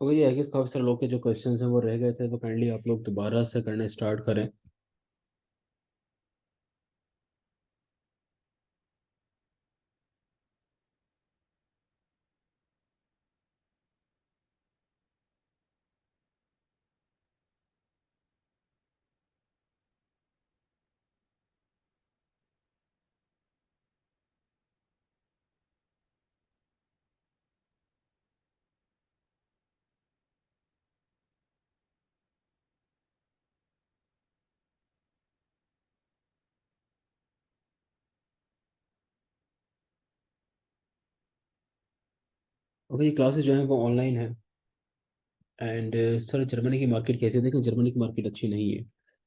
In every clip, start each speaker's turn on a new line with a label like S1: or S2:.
S1: तो ये है कि काफ़ी सारे लोग के जो क्वेश्चंस हैं वो रह गए थे, तो काइंडली आप लोग दोबारा से करना स्टार्ट करें। ओके, ये क्लासेस जो हैं वो ऑनलाइन है। एंड सर, जर्मनी की मार्केट कैसी है? देखो, जर्मनी की मार्केट अच्छी नहीं है।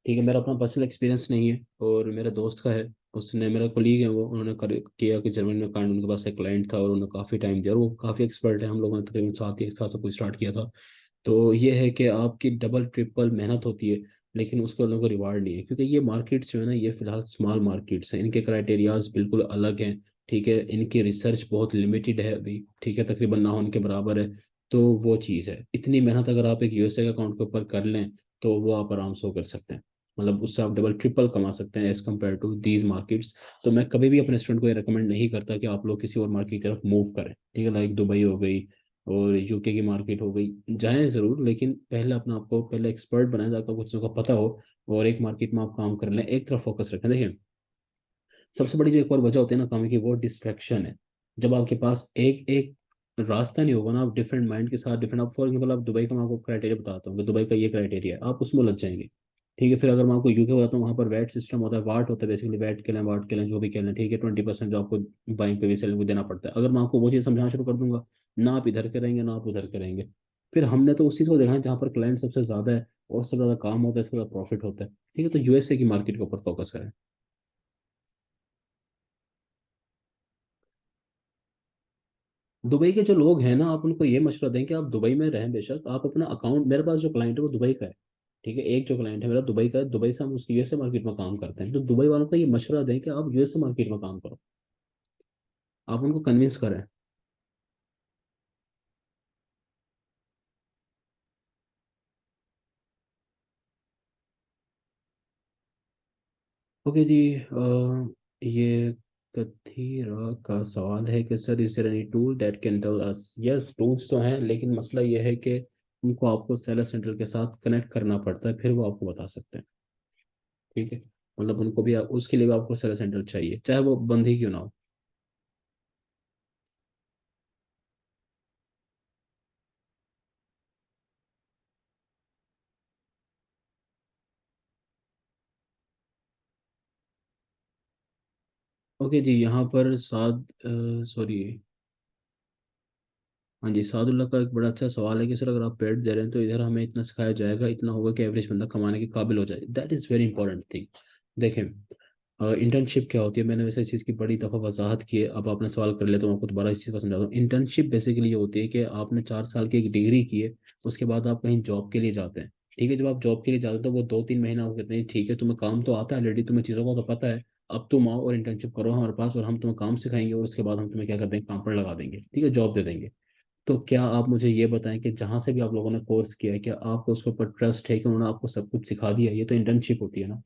S1: ठीक है, मेरा अपना पर्सनल एक्सपीरियंस नहीं है और मेरे दोस्त का है। उसने, मेरा कोलीग है वो, उन्होंने किया कि जर्मनी में कांड, उनके पास एक क्लाइंट था और उन्होंने काफ़ी टाइम दिया और वो काफ़ी एक्सपर्ट है। हम लोगों ने तकरीबन 7 या 1 साल से कोई स्टार्ट किया था। तो ये है कि आपकी डबल ट्रिपल मेहनत होती है, लेकिन उसके लोगों को रिवार्ड नहीं है, क्योंकि ये मार्केट्स जो है ना, ये फिलहाल स्मॉल मार्केट्स हैं, इनके क्राइटेरियाज बिल्कुल अलग हैं। ठीक है, इनकी रिसर्च बहुत लिमिटेड है अभी, ठीक है, तकरीबन ना होने के बराबर है। तो वो चीज़ है, इतनी मेहनत अगर आप एक यूएसए के अकाउंट के ऊपर कर लें तो वो आप आराम से वो कर सकते हैं। मतलब उससे आप डबल ट्रिपल कमा सकते हैं as compare to these markets. तो मैं कभी भी अपने स्टूडेंट को ये रिकमेंड नहीं करता कि आप लोग किसी और मार्केट की तरफ मूव करें। ठीक है, लाइक दुबई हो गई और यूके की मार्केट हो गई, जाएं ज़रूर, लेकिन पहले अपना आपको पहले एक्सपर्ट बनाएं ताकि कुछ चीज़ों का पता हो। और एक मार्केट में आप काम कर लें, एक तरफ फोकस रखें। देखिए, सबसे बड़ी जो एक और वजह होती है ना काम की, वो डिस्ट्रैक्शन है। जब आपके पास एक एक रास्ता नहीं होगा ना, आप डिफरेंट माइंड के साथ डिफरेंट, आप फॉर एग्जाम्पल आप दुबई का, मैं आपको क्राइटेरिया बताता हूँ कि दुबई का ये क्राइटेरिया है, आप उसमें लग जाएंगे। ठीक है, फिर अगर मैं आपको यूके बताता हूँ, वहाँ पर वैट सिस्टम होता है, वाट होता है, बेसिकली वैट के लें, वाट के लें, जो भी के लें, ठीक है, 20% जो आपको बाइंग पे भी सेलिंग को देना पड़ता है। अगर मैं आपको वो चीज़ समझाना शुरू कर दूंगा, ना आप इधर करेंगे ना आप उधर करेंगे। फिर हमने तो उस चीज़ को देखा है जहाँ पर क्लाइंट सबसे ज़्यादा है और सबसे ज़्यादा काम होता है, सबसे ज़्यादा प्रॉफिट होता है। ठीक है, तो यूएसए की मार्केट के ऊपर फोकस करें। दुबई के जो लोग हैं ना, आप उनको ये मशवरा दें कि आप दुबई में रहें, बेशक आप अपना अकाउंट, मेरे पास जो क्लाइंट है वो दुबई का है। ठीक है, एक जो क्लाइंट है मेरा दुबई का है, दुबई से हम उसकी यूएसए मार्केट में काम करते हैं, तो दुबई वालों को ये मशवरा दें कि आप यूएसए मार्केट में काम करो। आप उनको कन्विंस करें। ओके जी, ये कथीरा का सवाल है कि sir, is there any tool that can tell us? Yes, tools तो हैं, लेकिन मसला ये है कि उनको आपको सेलर सेंटर के साथ कनेक्ट करना पड़ता है, फिर वो आपको बता सकते हैं। ठीक है, मतलब उनको भी उसके लिए भी आपको सेलर सेंटर चाहिए, चाहे वो बंद ही क्यों ना हो। ओके जी, यहाँ पर सॉरी, हाँ जी, सादुल्ला का एक बड़ा अच्छा सवाल है कि सर, अगर आप पेड दे रहे हैं तो इधर हमें इतना सिखाया जाएगा, इतना होगा कि एवरेज बंदा कमाने के काबिल हो जाए। That is very important thing. देखें, इंटर्नशिप क्या होती है, मैंने वैसे इस चीज़ की बड़ी दफ़ा वजाहत की है, अब आपने सवाल कर लिया तो मैं आपको दोबारा इस चीज़ को समझाता हूँ। इंटर्नशिप बेसिकली ये होती है कि आपने 4 साल की एक डिग्री की है, उसके बाद आप कहीं जॉब के लिए जाते हैं। ठीक है, जब आप जॉब के लिए जाते हो तो वो 2-3 महीना आपको कहते हैं ठीक है, तुम्हें काम तो आता है ऑलरेडी, तुम्हें चीज़ों का तो पता है, अब तुम आओ और इंटर्नशिप करो हमारे पास और हम तुम्हें काम सिखाएंगे और उसके बाद हम तुम्हें क्या कर देंगे, काम पर लगा देंगे, ठीक है, जॉब दे देंगे। तो क्या आप मुझे ये बताएं कि जहाँ से भी आप लोगों ने कोर्स किया है, क्या आपको उसके ऊपर ट्रस्ट है कि उन्होंने आपको सब कुछ सिखा दिया? ये तो इंटर्नशिप होती है ना,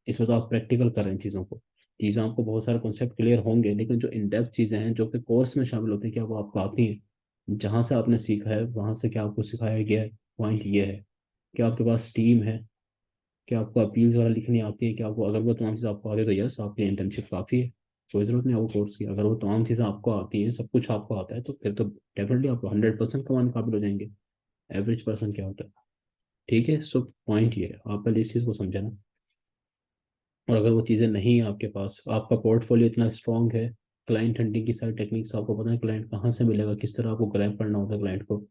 S1: इसमें तो आप प्रैक्टिकल कर रहे हैं चीज़ों को। चीज़ें आपको बहुत सारे कॉन्सेप्ट क्लियर होंगे, लेकिन जो इन डेप्थ चीज़ें हैं जो कि कोर्स में शामिल होती हैं, क्या वो आपको आती हैं? जहाँ से आपने सीखा है वहाँ से क्या आपको सिखाया गया है? पॉइंट ये है कि आपके पास टीम है, क्या आपको अपील्स वगैरह लिखनी आती है, कि आपको, अगर वो तमाम चीज़ आपको आती है तो यस, आपकी इंटर्नशिप काफ़ी है, कोई ज़रूरत नहीं आपको कोर्स की। अगर वो तमाम चीज़ें आपको आती हैं, सब कुछ आपको आता है, तो फिर तो डेफिनेटली आप 100% कमाने काबिल हो जाएंगे। एवरेज पर्सन क्या होता है? ठीक है, सो पॉइंट ये है, आप पहले इस चीज़ को समझे ना। और अगर वो चीज़ें नहीं है आपके पास, आपका पोर्टफोलियो इतना स्ट्रांग है, क्लाइंट हंटिंग की सारी टेक्निक्स आपको पता है, क्लाइंट कहाँ से मिलेगा, किस तरह आपको ग्रैब करना होता है क्लाइंट को,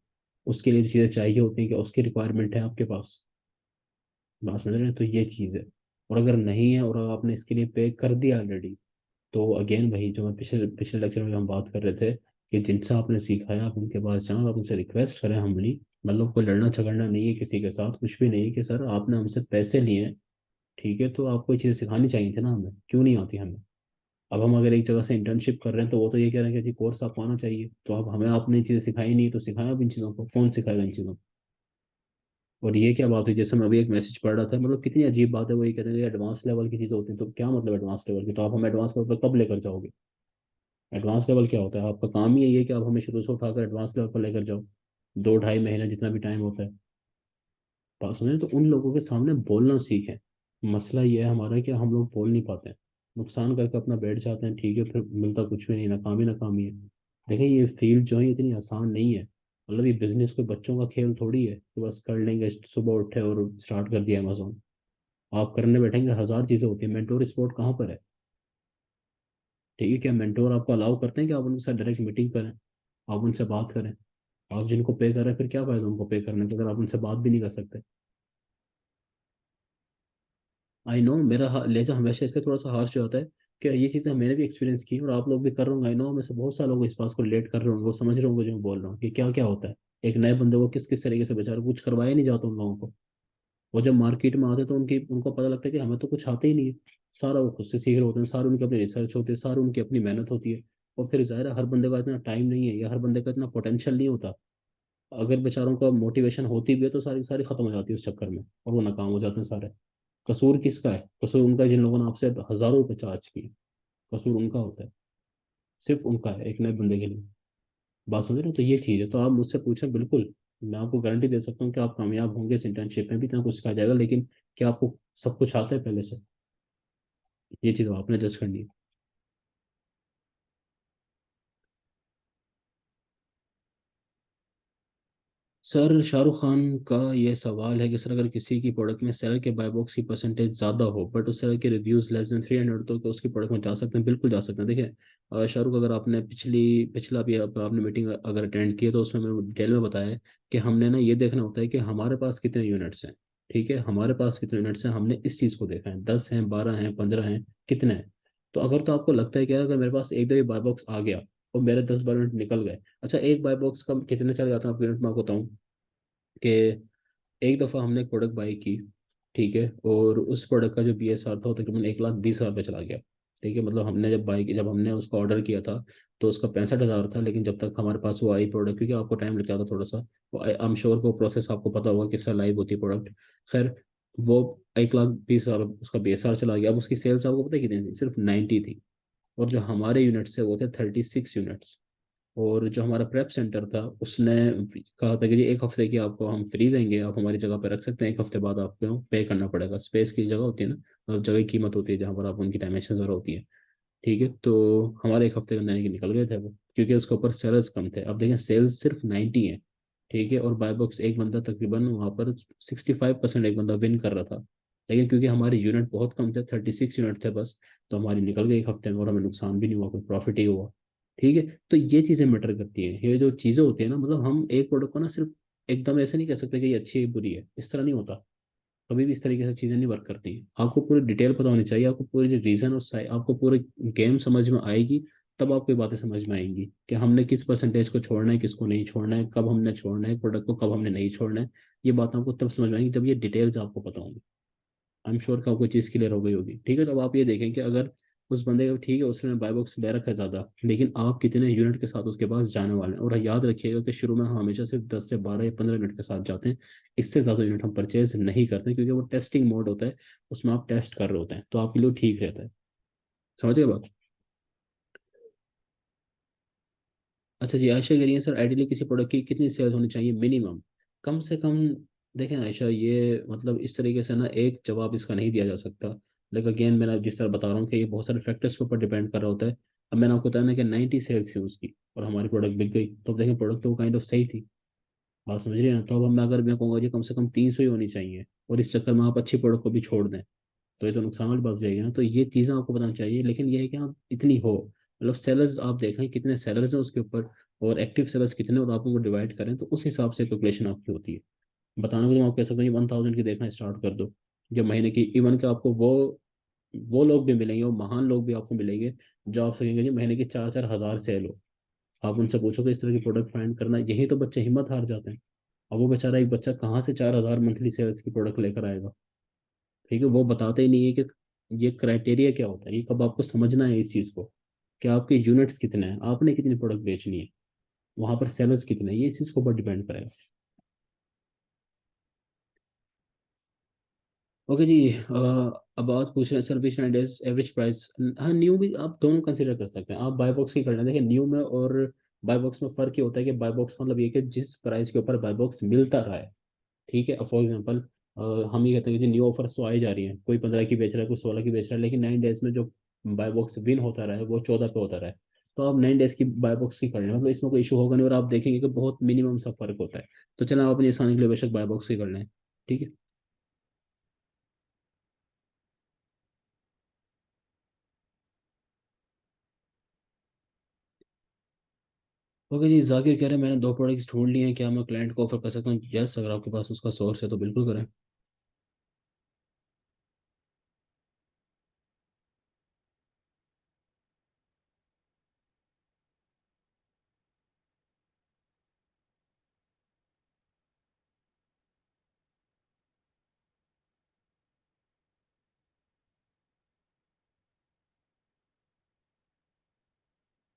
S1: उसके लिए चीज़ें चाहिए होती हैं कि उसकी रिक्वायरमेंट है आपके पास, बात समझ रहे हैं? तो ये चीज़ है। और अगर नहीं है और अगर आपने इसके लिए पे कर दिया ऑलरेडी, तो अगेन वही जो मैं पिछले पिछले लेक्चर में हम बात कर रहे थे, कि जिनसे आपने सीखा है आप उनके पास जाओ, आप उनसे रिक्वेस्ट करें हम्बली। मतलब कोई लड़ना झगड़ना नहीं है किसी के साथ, कुछ भी नहीं है, कि सर आपने हमसे पैसे लिए हैं, ठीक है, तो आपको ये चीज़ सिखानी चाहिए थी ना, हमें क्यों नहीं आती हमें? अब हम अगर एक जगह से इंटर्नशिप कर रहे हैं तो वो तो ये कह रहे हैं कि जी कोर्स आपको आना चाहिए, तो अब हमें आपने चीज़ें सिखाई नहीं, तो सिखाया अब इन चीज़ों को कौन सिखाएगा इन चीज़ों को। और ये क्या बात हुई, जैसे मैं अभी एक मैसेज पढ़ रहा था, मतलब कितनी अजीब बात है, वो ये कहते हैं कि एडवांस लेवल की चीज़ें होती हैं, तो क्या मतलब एडवांस लेवल की, तो आप हमें एडवांस लेवल पर कब लेकर जाओगे? एडवांस लेवल क्या होता है? आपका काम ही यही है कि आप हमें शुरू से उठाकर एडवांस लेवल पर लेकर जाओ, 2 ढाई महीने जितना भी टाइम होता है। बात समझे? तो उन लोगों के सामने बोलना सीखें। मसला ये है हमारा कि हम लोग बोल नहीं पाते हैं, नुकसान करके अपना बैठ जाते हैं, ठीक है, फिर मिलता कुछ भी नहीं, नाकामी है। देखिए ये फील्ड जो है ये इतनी आसान नहीं है, मतलब ये बिजनेस कोई बच्चों का खेल थोड़ी है कि बस कर लेंगे, सुबह उठे और स्टार्ट कर दिया अमेजोन। आप करने बैठेंगे, हजार चीजें होती है। मेंटोर स्पोर्ट कहाँ पर है? ठीक है, क्या मेंटोर आपको अलाउ करते हैं कि आप उनके साथ डायरेक्ट मीटिंग करें, आप उनसे बात करें? आप जिनको पे कर रहे हैं फिर क्या फायदा उनको पे करने का अगर आप उनसे बात भी नहीं कर सकते? आई नो मेरा लहजा हमेशा इसलिए थोड़ा सा हार्श होता है कि ये चीज़ें मैंने भी एक्सपीरियंस की और आप लोग भी कर रहे होंगे। आई नो में से बहुत सारे लोग इस बात को रिलेट कर रहे होंगे, वो समझ रहे होंगे जो मैं बोल रहा हूँ कि क्या क्या होता है। एक नए बंदे को किस किस तरीके से बेचारा कुछ करवाया नहीं जाता उन लोगों को। वो जब मार्केट में आते तो उनकी उनको पता लगता है कि हमें तो कुछ आता ही नहीं है। सारा वो खुद से सीख रहे होते हैं, सारे उनके अपने रिसर्च होते हैं, सारी उनकी अपनी मेहनत होती है। और फिर जाहिर है हर बंदे का इतना टाइम नहीं है या हर बंदे का इतना पोटेंशियल नहीं होता। अगर बेचारों का मोटिवेशन होती भी है तो सारी सारी खत्म हो जाती है उस चक्कर में और वो नाकाम हो जाते हैं सारे। कसूर किसका है? कसूर उनका है जिन लोगों ने आपसे हजारों रुपए चार्ज किए। कसूर उनका होता है, सिर्फ उनका है, एक नए बंदे के लिए। बात समझ रहे हो? तो ये चीज़ है, तो आप मुझसे पूछें बिल्कुल, मैं आपको गारंटी दे सकता हूँ कि आप कामयाब होंगे इस इंटर्नशिप में भी, इतना कुछ सिखाया जाएगा। लेकिन क्या आपको सब कुछ आता है पहले से? ये चीज़ आपने जज करनी है। सर शाहरुख खान का ये सवाल है कि सर अगर किसी की प्रोडक्ट में सेल के बाय बॉक्स की परसेंटेज ज़्यादा हो बट उस सेल के रिव्यूज़ लेस देन 300, तो क्या उसकी प्रोडक्ट में जा सकते हैं? बिल्कुल जा सकते हैं। देखिए शाहरुख, अगर आपने पिछला भी आपने मीटिंग अगर अटेंड की है तो उसमें मैंने डिटेल में बताया है कि हमने ना ये देखना होता है कि हमारे पास कितने यूनिट्स हैं। ठीक है, हमारे पास कितने यूनिट्स हैं, हमने इस चीज़ को देखा है, 10 हैं, 12 हैं, 15 हैं, कितने हैं। तो अगर तो आपको लगता है कि यार अगर मेरे पास एक दो बाय बॉक्स आ गया और मेरे 10 12 यूनिट निकल गए। अच्छा, एक बाय बॉक्स का कितने चले जाते हैं आप यूनिट में आपको बताऊँ कि एक दफ़ा हमने एक प्रोडक्ट बाई की, ठीक है, और उस प्रोडक्ट का जो BSR था वो तकरीबन 1,20,000 पे चला गया। ठीक है, मतलब हमने जब बाई की, जब हमने उसको ऑर्डर किया था तो उसका 65,000 था, लेकिन जब तक हमारे पास वो आई प्रोडक्ट, क्योंकि आपको टाइम लग जाता थोड़ा सा, वो आई एम श्योर को प्रोसेस आपको पता होगा किस तरह लाइव होती है प्रोडक्ट। खैर, वो 1,20,000 उसका BSR चला गया। अब उसकी सेल्स आपको पता है कितनी थी? सिर्फ 90 थी। और जो हमारे यूनिट्स है वो थे 36 यूनिट्स। और जो हमारा प्रेप सेंटर था उसने कहा था कि जी एक हफ्ते की आपको हम फ्री देंगे, आप हमारी जगह पे रख सकते हैं, एक हफ्ते बाद आपको पे करना पड़ेगा। स्पेस की जगह होती है ना, मतलब जगह की कीमत होती है जहाँ पर आप उनकी डायमेंशन वगैरह होती है। ठीक है, तो हमारे एक हफ्ते के अंदर के निकल गए थे वो, क्योंकि उसके ऊपर सेल्स कम थे। अब देखें सेल्स सिर्फ 90 है। ठीक है, और बाय बॉक्स एक बंदा तकरीबन वहाँ पर 65% एक बंदा विन कर रहा था। लेकिन क्योंकि हमारे यूनिट बहुत कम थे, 36 यूनिट थे बस, तो हमारी निकल गई एक हफ्ते में और हमें नुकसान भी नहीं हुआ, कोई प्रॉफिट ही हुआ। ठीक है, तो ये चीज़ें मैटर करती हैं, ये जो चीज़ें होती है ना, मतलब हम एक प्रोडक्ट को ना सिर्फ एकदम ऐसे नहीं कह सकते कि ये अच्छी है बुरी है, इस तरह नहीं होता। कभी भी इस तरीके से चीज़ें नहीं वर्क करती। आपको पूरी डिटेल पता होनी चाहिए, आपको पूरी रीज़न और आपको पूरी गेम समझ में आएगी, तब आपको ये बातें समझ में आएंगी कि हमने किस परसेंटेज को छोड़ना है, किसको नहीं छोड़ना है, कब हमने छोड़ना है प्रोडक्ट को, कब हमने नहीं छोड़ना है। ये बात आपको तब समझ में आएंगी जब ये डिटेल्स आपको पता होंगी। आई एम श्योर कि आपको चीज़ क्लियर हो गई होगी। ठीक है, तो अब आप ये देखें कि अगर उस बंदे को, ठीक है, उसने बाय बॉक्स ले रखा है ज़्यादा, लेकिन आप कितने यूनिट के साथ उसके पास जाने वाले हैं। और याद रखिएगा कि शुरू में हम हमेशा सिर्फ 10 से 12 या 15 यूनिट के साथ जाते हैं। इससे ज़्यादा यूनिट हम परचेज नहीं करते, क्योंकि वो टेस्टिंग मोड होता है, उसमें आप टेस्ट कर रहे होते हैं, तो आपके लिए ठीक रहता है। समझिए बात? अच्छा जी, आयशा कह रही है सर आइडियली किसी प्रोडक्ट की कितनी सेल्स होनी चाहिए मिनिमम? कम से कम। देखें आयशा, ये मतलब इस तरीके से ना एक जवाब इसका नहीं दिया जा सकता। लेकिन अगेन मैंने जिस तरह बता रहा हूँ कि ये बहुत सारे फैक्टर्स के ऊपर डिपेंड कर रहा होता है। अब मैंने आपको बताया ना कि 90 सेल्स थी उसकी और हमारी प्रोडक्ट बिक गई, तो अब देखें प्रोडक्ट तो काइंड ऑफ सही थी। बात समझ रही है ना? तो अब मैं अगर मैं कहूँगा जी कम से कम 300 ही होनी चाहिए और इस चक्कर में आप अच्छी प्रोडक्ट को भी छोड़ दें, तो ये तो नुकसान वाली बात हो जाएगी ना। तो ये चीज़ें आपको बताना चाहिए, लेकिन ये है कि आप इतनी हो, मतलब सेलर्स आप देखें कितने सेलर्स हैं उसके ऊपर, और एक्टिव सेलर्स कितने, और आप उनको डिवाइड करें तो उस हिसाब से कैलकुलेशन आपकी होती है। बताने को तो आप कह सकते हैं 1,000 की देखना स्टार्ट कर दो, जब महीने की, इवन के आपको वो लोग भी मिलेंगे, वो महान लोग भी आपको मिलेंगे जो आप सकेंगे जी महीने की 4 4 हज़ार सेल हो। आप उनसे पूछो कि इस तरह की प्रोडक्ट फाइंड करना, यही तो बच्चे हिम्मत हार जाते हैं। अब वो बेचारा एक बच्चा कहाँ से 4,000 मंथली सेल्स की प्रोडक्ट लेकर आएगा? ठीक है, वो बताते ही नहीं है कि ये क्राइटेरिया क्या होता है, ये कब आपको समझना है इस चीज़ को, कि आपके यूनिट्स कितने हैं, आपने कितनी प्रोडक्ट बेचनी है, वहां पर सेलर्स कितने हैं, ये इस चीज़ के ऊपर डिपेंड करेगा। ओके जी, अब बात पूछ रहे हैं सर्विस एंड एवरेज प्राइस। हाँ, न्यू भी आप दोनों कंसीडर कर सकते हैं, आप बाय बॉक्स की कर लें। देखिए न्यू में और बाय बॉक्स में फ़र्क ये होता है कि बाय बॉक्स मतलब ये कि जिस प्राइस के ऊपर बाय बॉक्स मिलता रहा है, ठीक है। फॉर एग्जांपल हम ये कहते हैं कि न्यू ऑफर्स तो आ ही जा रही हैं, कोई 15 की बेच रहा है, कोई 16 की बेच रहा है, लेकिन 9 डेज में जो बाय बॉक्स विन होता रहा है वो 14 पे होता रहा है, तो आप 9 डेज की बाय बॉक्स की कर लें, मतलब इसमें कोई इशू होगा नहीं, और आप देखेंगे कि बहुत मिनिमम सा फर्क होता है। तो चलो आप अपनी आसानी के लिए बेशक बाय बॉक्स की कर लें, ठीक है। ओके जी, जाकिर कह रहे हैं मैंने 2 प्रोडक्ट्स ढूंढ लिए हैं, क्या मैं क्लाइंट को ऑफर कर सकता हूँ? यस, अगर आपके पास उसका सोर्स है तो बिल्कुल करें।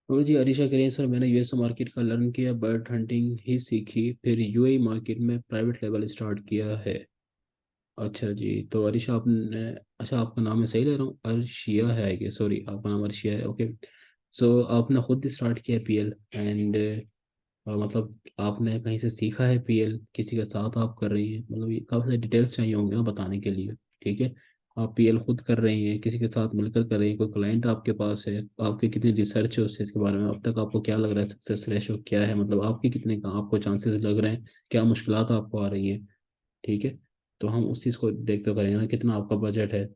S1: ओके जी, अरीशा कह रही है सर मैंने यूएस मार्केट का लर्न किया, बर्ड हंटिंग ही सीखी, फिर यूएई मार्केट में प्राइवेट लेवल स्टार्ट किया है। अच्छा जी, तो अरीशा आपने, अच्छा आपका नाम मैं सही ले रहा हूँ, अर्शिया है कि, सॉरी आपका नाम अर्शिया है, ओके। सो आपने खुद स्टार्ट किया पीएल एंड मतलब आपने कहीं से सीखा है पीएल, किसी के साथ आप कर रही हैं, मतलब ये काफ़ी सारे डिटेल्स चाहिए होंगे ना बताने के लिए, ठीक है। आप पीएल खुद कर रही हैं, किसी के साथ मिलकर कर रही हैं, कोई क्लाइंट आपके पास है, आपकी कितनी रिसर्च है उस चीज़ के बारे में, अब तक आपको क्या लग रहा है सक्सेस रेशो क्या है, मतलब आपके कितने का आपको चांसेस लग रहे हैं, क्या मुश्किलात आपको आ रही हैं, ठीक है। तो हम उस चीज़ को देखते करेंगे ना, कितना आपका बजट है।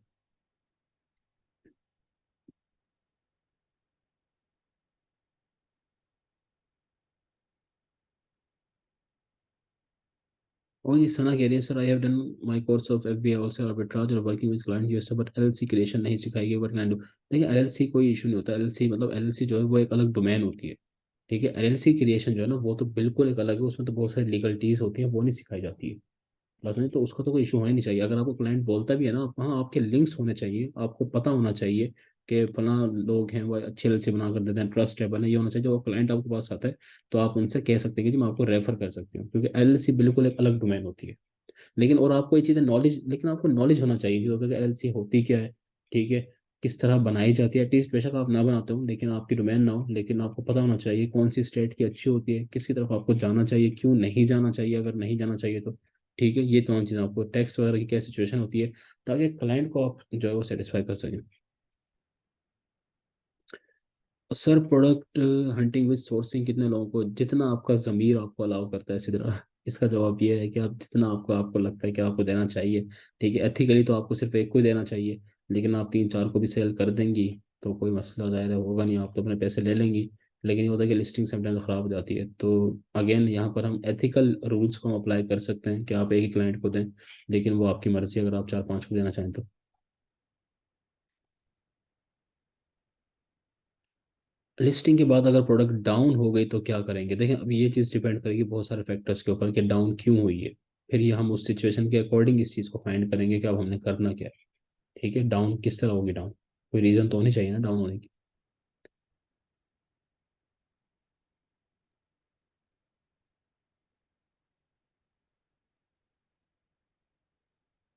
S1: और ये सना कह रही है sir I have done my course of FBI also arbitrage और working with client USA, but LLC creation नहीं सिखाई गई, बट कैन डू। देखिए एलएलसी कोई इशू नहीं होता, एलएलसी मतलब एलएलसी जो है वो एक अलग डोमेन होती है, ठीक है। एलएलसी क्रिएशन जो है ना वो तो बिल्कुल एक अलग है, उसमें तो बहुत सारी लीगलिटीज होती हैं, वो नहीं सिखाई जाती है। बस नहीं तो उसका तो कोई इशू होना ही नहीं चाहिए, अगर आपको क्लाइंट बोलता भी है ना, हाँ आपके लिंक्स होने चाहिए, आपको पता होना चाहिए कि फला लोग हैं वो अच्छे एलएलसी बना कर देते हैं, ट्रस्टेबल है, ये होना चाहिए। जो क्लाइंट आपके पास आता है तो आप उनसे कह सकते हैं कि जी मैं आपको रेफर कर सकती हूँ, क्योंकि एलएलसी बिल्कुल एक अलग डोमेन होती है। लेकिन और आपको ये चीज़ें नॉलेज, लेकिन आपको नॉलेज होना चाहिए कि एलएलसी होती क्या है, ठीक है, किस तरह बनाई जाती है। एटलीस्ट बेशक आप ना बनाते हो, लेकिन आपकी डोमेन ना हो, लेकिन आपको पता होना चाहिए कौन सी स्टेट की अच्छी होती है, किसकी तरफ आपको जाना चाहिए, क्यों नहीं जाना चाहिए, अगर नहीं जाना चाहिए तो, ठीक है। ये तमाम चीज़ें आपको, टैक्स वगैरह की क्या सिचुएशन होती है, ताकि क्लाइंट को आप जो है वो सेटिस्फाई कर सकें। Sir product hunting with sourcing कितने लोगों को, जितना आपका ज़मीर आपको अलाउ करता है सीधा। इसका जवाब ये है कि आप जितना आपको आपको लगता है कि आपको देना चाहिए, ठीक है। एथिकली तो आपको सिर्फ एक को ही देना चाहिए, लेकिन आप 3 4 को भी सेल कर देंगी तो कोई मसला ज़ाहिर है होगा नहीं, आप तो अपने पैसे ले लेंगी। लेकिन ये होता है कि लिस्टिंग समटाइम्स ख़राब हो जाती है, तो अगेन यहाँ पर हम एथिकल रूल्स को हम अप्लाई कर सकते हैं कि आप एक ही क्लाइंट को दें, लेकिन वो आपकी मर्ज़ी, अगर आप 4 5 को देना चाहें तो। लिस्टिंग के बाद अगर प्रोडक्ट डाउन हो गई तो क्या करेंगे? देखिए अब ये चीज़ डिपेंड करेगी बहुत सारे फैक्टर्स के ऊपर कि डाउन क्यों हुई है, फिर ये हम उस सिचुएशन के अकॉर्डिंग इस चीज़ को फाइंड करेंगे कि अब हमने करना क्या है, ठीक है। डाउन किस तरह होगी डाउन, कोई रीज़न तो होनी चाहिए ना डाउन होने की।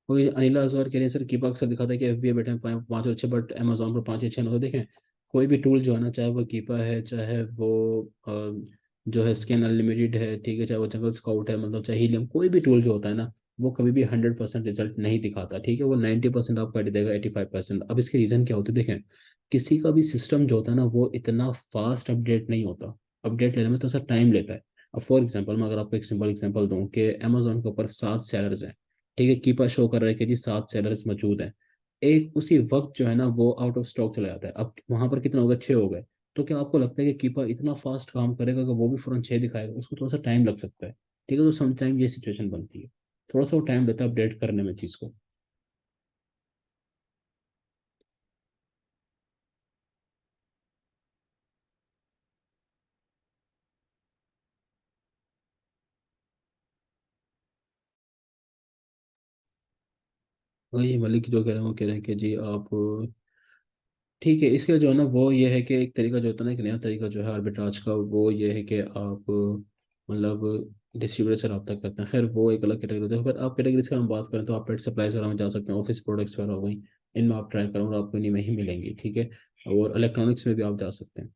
S1: कोई अनिला हजवार कह रहे हैं सर कीपा अक्सर दिखाता है कि एफबीआई बैठे हैं 5 अच्छे, बट अमेजोन पर 5 या 6 ना, तो देखें कोई भी टूल जो है ना, चाहे वो कीपा है, चाहे वो जो है स्कैन अनलिमिटेड है, ठीक है, चाहे वो जंगल स्काउट है, मतलब चाहे हीलियम, कोई भी टूल जो होता है ना, वो कभी भी 100% रिजल्ट नहीं दिखाता, ठीक है। वो 90% आपका देगा, 85%। अब इसके रीज़न क्या होते हैं देखें, किसी का भी सिस्टम जो होता है ना वो इतना फास्ट अपडेट नहीं होता, अपडेट लेने में तो सर टाइम लेता है। अब फॉर एग्जाम्पल मैं अगर आपको एक सिंपल एग्जाम्पल दूं कि अमेजोन के ऊपर 7 सेलर्स हैं, ठीक है, कीपर शो कर रहा है कि जी 7 सेलर्स मौजूद हैं, एक उसी वक्त जो है ना वो आउट ऑफ स्टॉक चला जाता है, अब वहां पर कितना होगा, 6 हो गए। तो क्या आपको लगता है कि कीपर इतना फास्ट काम करेगा कि वो भी फौरन 6 दिखाएगा? उसको थोड़ा सा टाइम लग सकता है, ठीक है। तो समटाइम ये सिचुएशन बनती है, थोड़ा सा वो टाइम लेता है अपडेट करने में चीज़ को। वही मलिक जो कह रहे हैं वो कह रहे हैं कि जी आप ठीक है, इसके जो है ना वो ये है कि एक तरीका जो होता है ना, एक नया तरीका जो है आर्बिट्राज का, वो ये है कि आप मतलब डिस्ट्रीब्यूटर से रब्ता करते हैं। खैर वो एक अलग कैटेगरी होता है। अगर आप कैटेगरीज की हम बात करें तो आप पेट सप्लाईज वगैरह में जा सकते हैं, ऑफिस प्रोडक्ट्स वगैरह हो गई, इनमें आप ट्राई करें और आपको इन्हीं में ही मिलेंगी, ठीक है। और इलेक्ट्रॉनिक्स में भी आप जा सकते हैं।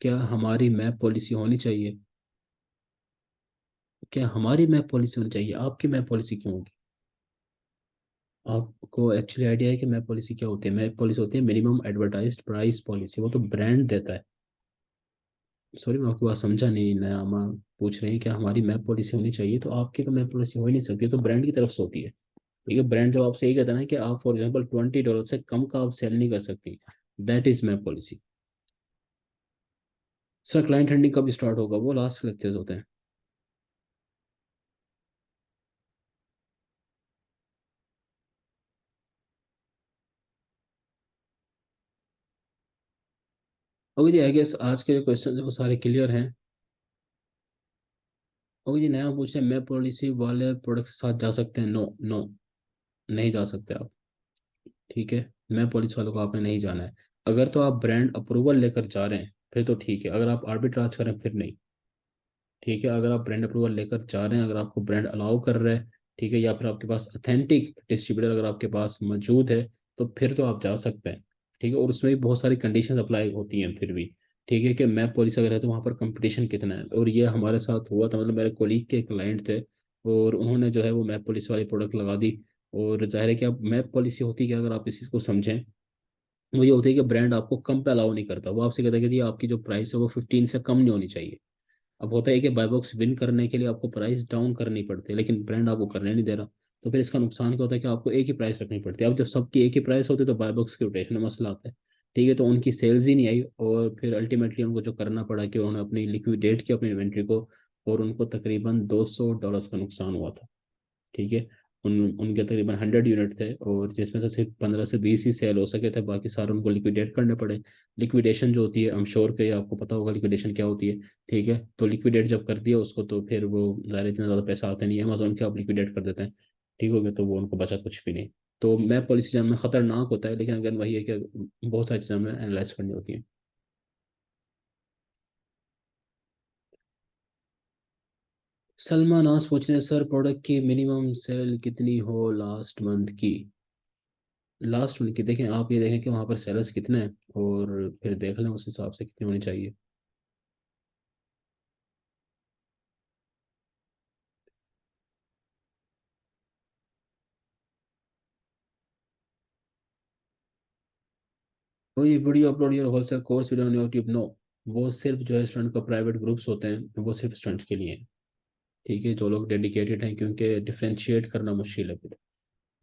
S1: क्या हमारी मैप पॉलिसी होनी चाहिए? क्या हमारी मैप पॉलिसी होनी चाहिए? आपकी मैप पॉलिसी क्यों होगी? आपको एक्चुअली आइडिया है कि मैप पॉलिसी क्या होती है? मैप पॉलिसी होती है मिनिमम एडवर्टाइज्ड प्राइस पॉलिसी, वो तो ब्रांड देता है। सॉरी मैं आपकी बात समझा नहीं, नया हम पूछ रहे हैं कि हमारी मैप पॉलिसी होनी चाहिए, तो आपकी तो मैप पॉलिसी हो ही नहीं सकती, ये तो ब्रांड की तरफ से होती है। ठीक है, ब्रांड जब आपसे ये कहता है ना कि आप फॉर एग्जांपल $20 से कम का आप सेल नहीं कर सकती, that is map policy. Sir client handling कब स्टार्ट होगा? वो लास्ट लेक्चर्स होते हैं। ओके जी, आई गेस आज के जो क्वेश्चन वो सारे क्लियर हैं। ओके जी, नया पूछ रहे हैं मैप पॉलिसी वाले प्रोडक्ट के साथ जा सकते हैं? नो नो, नहीं जा सकते आप। ठीक है, मैप पॉलिसी वालों को आपने नहीं जाना है। अगर तो आप ब्रांड अप्रूवल लेकर जा रहे हैं फिर तो ठीक है, अगर आप आर्बिट्राज करें फिर नहीं। ठीक है, अगर आप ब्रांड अप्रूवल लेकर जा रहे हैं, अगर आपको ब्रांड अलाउ कर रहे हैं, ठीक है, या फिर आपके पास अथेंटिक डिस्ट्रीब्यूटर अगर आपके पास मौजूद है, तो फिर तो आप जा सकते हैं। ठीक है, और उसमें भी बहुत सारी कंडीशंस अप्लाई होती हैं फिर भी। ठीक है, कि मैप पॉलिसी अगर है तो वहाँ पर कंपटीशन कितना है, और ये हमारे साथ हुआ था। मतलब मेरे कोलीग के क्लाइंट थे, और उन्होंने जो है वो मैप पॉलिसी वाली प्रोडक्ट लगा दी। और जाहिर है कि अब मैप पॉलिसी होती है कि अगर आप इस चीज़ को समझें, वो ये होती है कि ब्रांड आपको कम पे अलाउ नहीं करता। वो आपसे कहता है कि जी आपकी जो प्राइस है वो 15 से कम नहीं होनी चाहिए। अब होता है कि बाय बॉक्स विन करने के लिए आपको प्राइस डाउन करनी पड़ती है, लेकिन ब्रांड आपको करने नहीं दे रहा। तो फिर इसका नुकसान क्या होता है कि आपको एक ही प्राइस रखनी पड़ती है। अब जब सबकी एक ही प्राइस होती है तो बाय बॉक्स की रोटेशन में मसला आता है। ठीक है, तो उनकी सेल्स ही नहीं आई, और फिर अल्टीमेटली उनको जो करना पड़ा कि उन्होंने अपनी लिक्विडेट किया अपनी इन्वेंट्री को, और उनको तकरीबन $200 का नुकसान हुआ था। ठीक है, उनके तकरीबन 100 यूनिट थे, और जिसमें से सिर्फ 15 से 20 ही सेल हो सके थे, बाकी सारे उनको लिक्विडेट करने पड़े। लिक्विडेशन जो होती है, आई एम श्योर कि आपको पता होगा लिक्विडेशन क्या होती है। ठीक है, तो लिक्विडेट जब कर दिया उसको, तो फिर वो ज़्यादा इतना ज़्यादा पैसा आता नहीं है, अमेजोन के आप लिक्विडेट कर देते हैं। ठीक हो गया, तो वो उनको बचा कुछ भी नहीं। तो मैप पॉलिसी जानना खतरनाक होता है, लेकिन अगर वही है कि बहुत सारी चीज़ें हमें एनालाइज करनी होती हैं। सलमान नाज पूछ रहे हैं सर प्रोडक्ट की मिनिमम सेल कितनी हो लास्ट मंथ की? लास्ट में कि देखें, आप ये देखें कि वहाँ पर सेलर्स कितने हैं, और फिर देख लें उस हिसाब से कितनी होनी चाहिए। तो ये वीडियो अपलोड या wholesale course video on YouTube? No, वो सिर्फ जो है स्टूडेंट का प्राइवेट ग्रुप्स होते हैं, वो सिर्फ स्टूडेंट के लिए हैं। ठीक है, जो लोग डेडिकेटेड हैं, क्योंकि डिफ्रेंशिएट करना मुश्किल है फिर।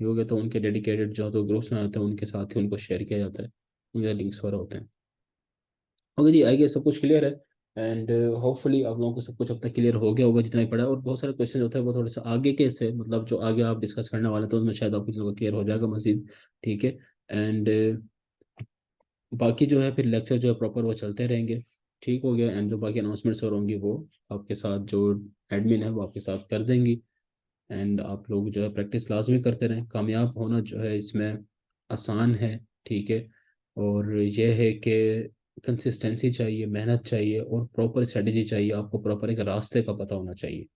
S1: ये हो गया, तो उनके डेडिकेटेड जो तो ग्रुप्स में आते हैं उनके साथ ही उनको शेयर किया जाता है, उनके लिंक्स वगैरह होते हैं। ओके जी, आई गेस सब कुछ क्लियर है। एंड होपफुली आप लोगों को सब कुछ अब तक क्लियर हो गया होगा जितना ही पड़ा है। और बहुत सारे क्वेश्चन होते हैं वो थोड़े से आगे के से, मतलब जो आगे आप डिस्कस करने वाले हैं, तो उसमें शायद आपको चीज़ों को क्लियर हो जाएगा मजीद। ठीक है, एंड बाकी जो है फिर लेक्चर जो है प्रॉपर वो चलते रहेंगे। ठीक हो गया, एंड जो बाकी अनाउंसमेंट्स और होंगी वो आपके साथ जो एडमिन है वो आपके साथ कर देंगी। एंड आप लोग जो है प्रैक्टिस लाजमी करते रहें, कामयाब होना जो है इसमें आसान है। ठीक है, और यह है कि कंसिस्टेंसी चाहिए, मेहनत चाहिए, और प्रॉपर स्ट्रेटजी चाहिए, आपको प्रॉपर एक रास्ते का पता होना चाहिए।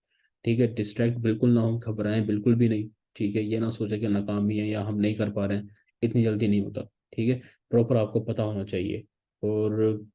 S1: ठीक है, डिस्ट्रैक्ट बिल्कुल ना हो, घबराएं बिल्कुल भी नहीं। ठीक है, ये ना सोचे कि नाकामी है या हम नहीं कर पा रहे हैं, इतनी जल्दी नहीं होता। ठीक है, प्रॉपर आपको पता होना चाहिए। और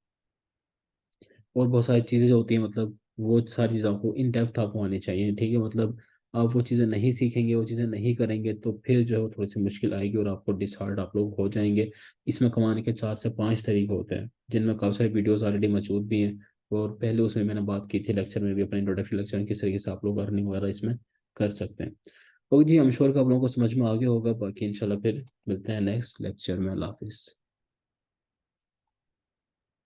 S1: और बहुत सारी चीज़ें जो होती हैं, मतलब वो सारी चीज़ें आपको इन डेप्थ आपको आनी चाहिए। ठीक है, मतलब आप वो चीज़ें नहीं सीखेंगे, वो चीज़ें नहीं करेंगे, तो फिर जो है वो थोड़ी सी मुश्किल आएगी, और आपको डिसहार्ट आप लोग हो जाएंगे। इसमें कमाने के 4 से 5 तरीके होते हैं, जिनमें काफ़ी सारी वीडियोस ऑलरेडी मौजूद भी हैं। और पहले उसमें मैंने बात की थी लेक्चर में भी, अपने इंट्रोडक्टरी लेक्चर में, किस तरीके से आप लोग अर्निंग वगैरह इसमें कर सकते हैं। ओके जी, हम श्योर कि आप लोगों को समझ में आ गया होगा। बाकी इंशाल्लाह फिर मिलते हैं नेक्स्ट लेक्चर में। अल्लाह हाफिज़।